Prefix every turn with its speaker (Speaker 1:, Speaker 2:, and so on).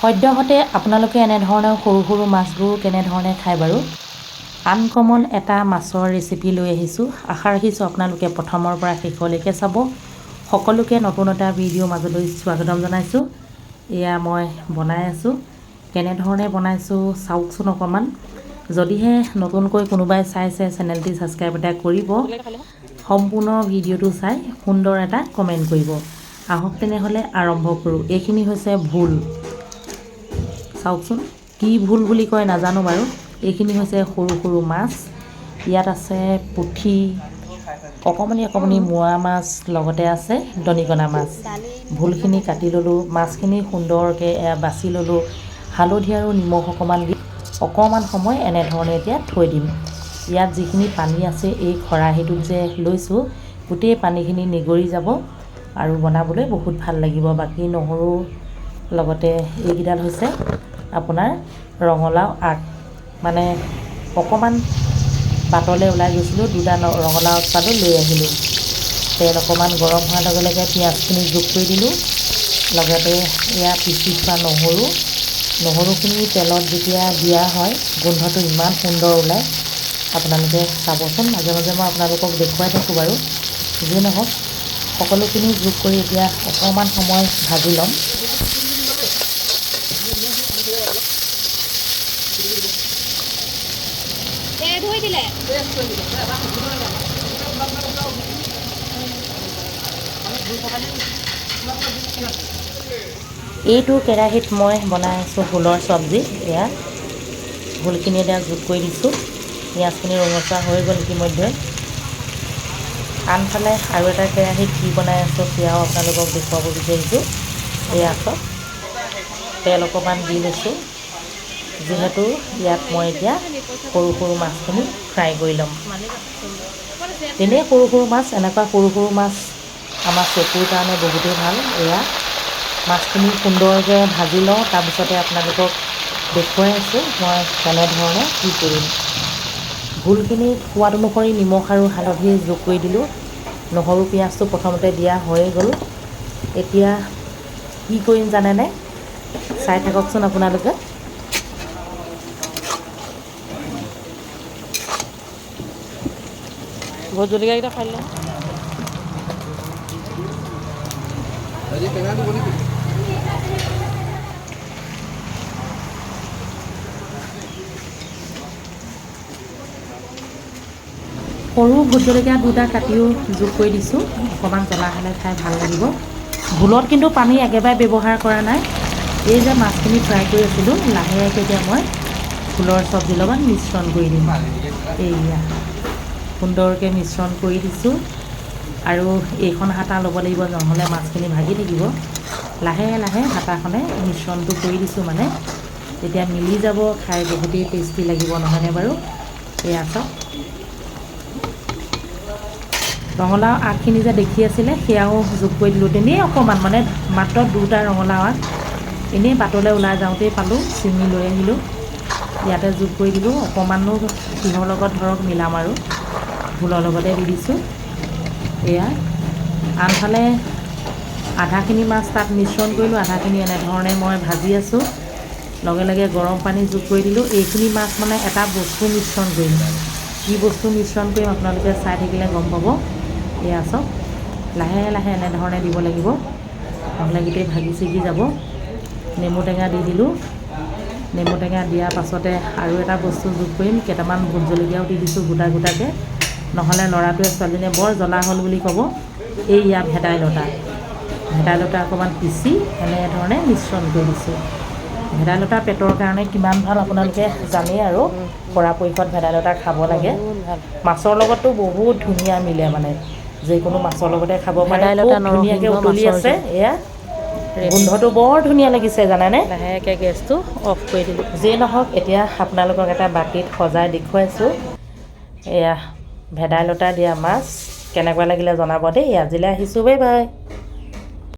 Speaker 1: সদ্যহতে আপোনালোকে এনেধৰণৰ সৰু সৰু মাছবোৰ কেনেধৰণে খায় বাৰু। আনকমন এটা মাছৰ ৰেচিপি লৈ আহিছোঁ। আশা ৰাখিছোঁ আপোনালোকে প্ৰথমৰ পৰা শেষলৈকে চাব। সকলোকে নতুন এটা ভিডিঅ' মাজলৈ স্বাগতম জনাইছোঁ। এয়া মই বনাই আছোঁ। কেনেধৰণে বনাইছোঁ চাওকচোন অকণমান। যদিহে নতুনকৈ কোনোবাই চাইছে চেনেলটি ছাবস্ক্ৰাইব এটা কৰিব, সম্পূৰ্ণ ভিডিঅ'টো চাই সুন্দৰ এটা কমেণ্ট কৰিব। আহক তেনেহ'লে আৰম্ভ কৰোঁ। এইখিনি হৈছে ভোল। চাওকচোন কি ভোল বুলি কয় নাজানো বাৰু। এইখিনি হৈছে সৰু সৰু মাছ। ইয়াত আছে পুঠি, অকণমানি অকণমানি মোৱা মাছ, লগতে আছে দনিকণা মাছ। ভোলখিনি কাটি ল'লোঁ, মাছখিনি সুন্দৰকৈ বাছি ল'লোঁ। হালধি আৰু নিমখ অকণমান দি অকণমান সময় এনেধৰণে এতিয়া থৈ দিম। ইয়াত যিখিনি পানী আছে এই খৰাহিটোত যে লৈছোঁ, গোটেই পানীখিনি নিগৰি যাব আৰু বনাবলৈ বহুত ভাল লাগিব। বাকী নহৰু, লগতে এইকেইডাল হৈছে আপোনাৰ ৰঙালাও আগ। মানে অকণমান বাটলৈ ওলাই গৈছিলোঁ, দুটা ৰঙালাও আগ পালোঁ, লৈ আহিলোঁ। তেল অকণমান গৰম হোৱাৰ লগে লগে পিঁয়াজখিনি যোগ কৰি দিলোঁ। লগতে এয়া পিচি থোৱা নহৰুখিনি তেলত যেতিয়া দিয়া হয়, গোন্ধটো ইমান সুন্দৰ ওলায়। আপোনালোকে চাবচোন, মাজে মাজে মই আপোনালোকক দেখুৱাই থাকোঁ বাৰু। যিয়ে নহওক সকলোখিনি যোগ কৰি এতিয়া অকণমান সময় ভাজি ল'ম। এইটো কেৰাহীত মই বনাই আছোঁ ভোলৰ চব্জি। এয়া ভোলখিনি এতিয়া যোগ কৰি দিছোঁ। পিঁয়াজখিনি ৰঙচুৱা হৈ গ'ল ইতিমধ্যে। আনফালে আৰু এটা কেৰাহীত কি বনাই আছোঁ সেয়াও আপোনালোকক দেখুৱাব বিচাৰিছোঁ। এয়া চাওক, তেল অকণমান দি লৈছোঁ। যিহেতু ইয়াত মই এতিয়া সৰু সৰু মাছখিনি ফ্ৰাই কৰি ল'ম। এনেই সৰু সৰু মাছ, এনেকুৱা সৰু সৰু মাছ আমাৰ চকুৰ কাৰণে বহুতেই ভাল। এয়া মাছখিনি সুন্দৰকৈ ভাজি লওঁ, তাৰপিছতে আপোনালোকক দেখুৱাই আছোঁ মই কেনেধৰণে কি কৰিম। ভোলখিনি সোৱাদ অনুসৰি নিমখ আৰু হালধি যোগ কৰি দিলোঁ। নহৰু পিঁয়াজটো প্ৰথমতে দিয়া হৈয়ে গ'ল। এতিয়া কি কৰিম জানেনে? চাই থাককচোন আপোনালোকে। ভোট জলকীয়াকেইটা খাই লওঁ। সৰু ভোট জলকীয়া দুটা কাটিও যোগ কৰি দিছোঁ। অকণমান জ্বলা হ'লে খাই ভাল লাগিব। ভোলত কিন্তু পানী একেবাৰে ব্যৱহাৰ কৰা নাই। এই যে মাছখিনি ফ্ৰাই কৰি আছিলোঁ, লাহেকৈ এতিয়া মই ভোলৰ চব্জিৰ লগত মিশ্ৰণ কৰি দিম। এইয়া সুন্দৰকৈ মিশ্ৰণ কৰি দিছোঁ। আৰু এইখন হাতা ল'ব লাগিব, নহ'লে মাছখিনি ভাগি থাকিব। লাহে লাহে হাতাখনে মিশ্ৰণটো কৰি দিছোঁ, মানে তেতিয়া মিলি যাব, খাই বহুতেই টেষ্টি লাগিব, নহয়নে বাৰু? এয়া চাওক, ৰঙালাও আগখিনি যে দেখি আছিলে সেয়াও যোগ কৰি দিলোঁ। তেনেই অকণমান, মানে মাত্ৰ দুটা ৰঙালাও আগ এনেই বাটলৈ ওলাই যাওঁতেই পালোঁ, চিঙি লৈ আহিলোঁ। ইয়াতে যোগ কৰি দিলোঁ। অকণমানো কিহৰ লগত ধৰক মিলাম আৰু ভোলৰ লগতে দি দিছোঁ। এয়া আনফালে আধাখিনি মাছ তাত মিশ্ৰণ কৰিলোঁ, আধাখিনি এনেধৰণে মই ভাজি আছোঁ। লগে লগে গৰম পানী যোগ কৰি দিলোঁ। এইখিনি মাছ মানে এটা বস্তু মিশ্ৰণ কৰিম। কি বস্তু মিশ্ৰণ কৰিম আপোনালোকে চাই থাকিলে গম পাব। এয়া চাওক, লাহে লাহে এনেধৰণে দিব লাগিব, নহ'লে গোটেই ভাগি ছিগি যাব। নেমু টেঙা দি দিলোঁ। নেমু টেঙা দিয়াৰ পাছতে আৰু এটা বস্তু যোগ কৰিম। কেইটামান ভোট জলকীয়াও দি দিছোঁ গোটা গোটাকৈ, নহ'লে ল'ৰাটোৱে ছোৱালীজনীয়ে বৰ জ্বলা হ'ল বুলি ক'ব। এই ইয়াত ভেদাইলতা অকণমান পিচি এনেধৰণে মিশ্ৰণ কৰি দিছোঁ। ভেদাইলতা পেটৰ কাৰণে কিমান ভাল আপোনালোকে জানেই আৰু পৰাপক্ষত ভেদাইলতা খাব লাগে। মাছৰ লগতো বহুত ধুনীয়া মিলে, মানে যিকোনো মাছৰ লগতে খাব পাৰে। খুব ধুনীয়াকৈ উতলি আছে। এয়া গোন্ধটো বৰ ধুনীয়া লাগিছে জানেনে? লাহেকৈ গেছটো অফ কৰি দিলোঁ। যিয়ে নহওক, এতিয়া আপোনালোকক এটা বাতিত সজাই দেখুৱাইছোঁ। এয়া ভেদাইলতা দিয়া মাছ কেনেকুৱা লাগিলে জনাব দেই। আজিলৈ আহিছোঁ, বাই বাই।